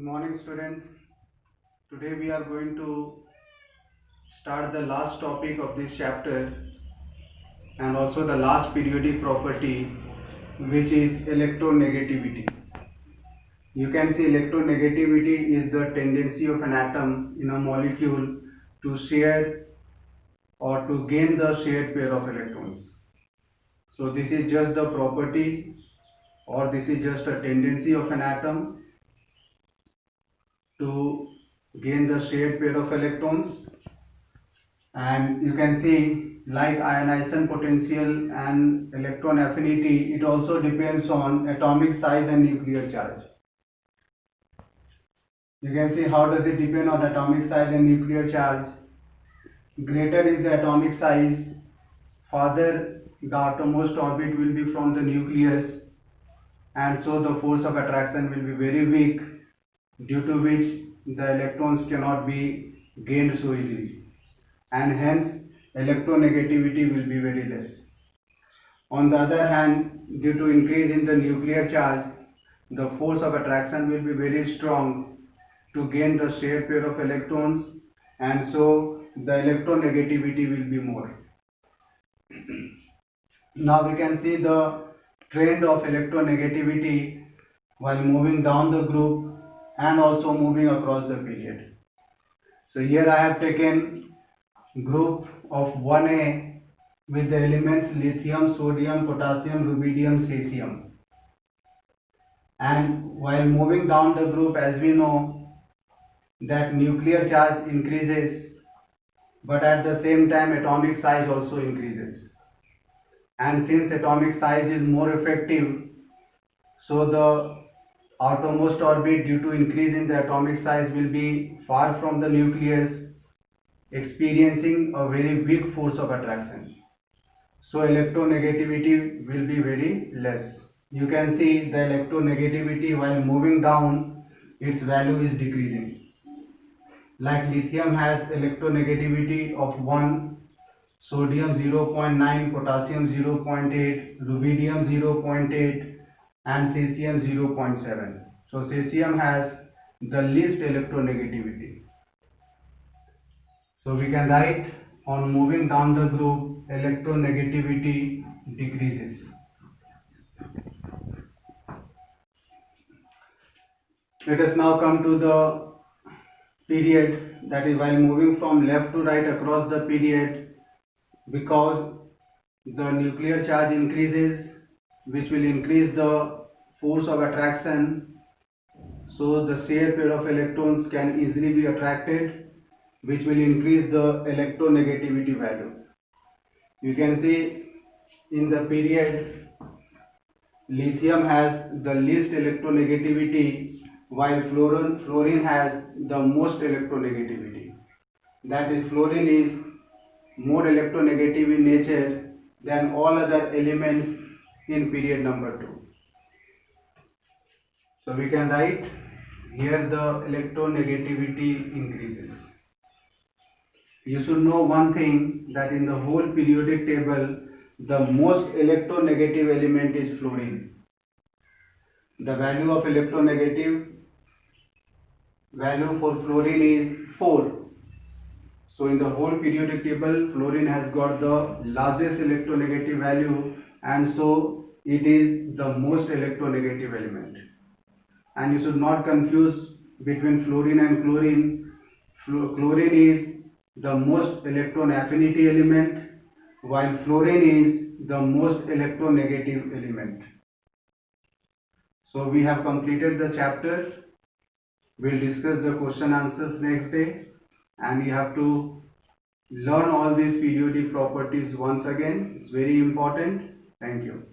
Good morning, students. Today we are going to start the last topic of this chapter and also the last periodic property, which is electronegativity. You can see electronegativity is the tendency of an atom in a molecule to share or to gain the shared pair of electrons. So this is just the property, or this is just a tendency of an atom to gain the shared pair of electrons. And you can see, like ionization potential and electron affinity, it also depends on atomic size and nuclear charge. You can see how does it depend on atomic size and nuclear charge. Greater is the atomic size, farther the outermost orbit will be from the nucleus, and so the force of attraction will be very weak, due to which the electrons cannot be gained so easily, and hence electronegativity will be very less. On the other hand, due to increase in the nuclear charge, the force of attraction will be very strong to gain the shared pair of electrons, and so the electronegativity will be more. Now we can see the trend of electronegativity while moving down the group and also moving across the period. So here I have taken group of 1A with the elements lithium, sodium, potassium, rubidium, cesium. And while moving down the group, as we know that nuclear charge increases, but at the same time atomic size also increases. And since atomic size is more effective, so the outermost orbit, due to increase in the atomic size, will be far from the nucleus, experiencing a very weak force of attraction. So electronegativity will be very less. You can see the electronegativity while moving down, its value is decreasing. Like lithium has electronegativity of 1, sodium 0.9, potassium 0.8, rubidium 0.8, and cesium 0.7. So cesium has the least electronegativity. So we can write, on moving down the group, electronegativity decreases. Let us now come to the period, that is while moving from left to right across the period, because the nuclear charge increases, which will increase the force of attraction, so the shared pair of electrons can easily be attracted, which will increase the electronegativity value. You can see in the period, lithium has the least electronegativity, while fluorine has the most electronegativity. That is, fluorine is more electronegative in nature than all other elements in period number 2. So we can write here the electronegativity increases. You should know one thing, that in the whole periodic table, the most electronegative element is fluorine. The value of electronegative value for fluorine is 4. So in the whole periodic table, fluorine has got the largest electronegative value, and so it is the most electronegative element. And you should not confuse between fluorine and chlorine. Chlorine is the most electron affinity element, while fluorine is the most electronegative element. So we have completed the chapter. We'll discuss the question answers next day, and you have to learn all these periodic properties once again. It's very important. Thank you.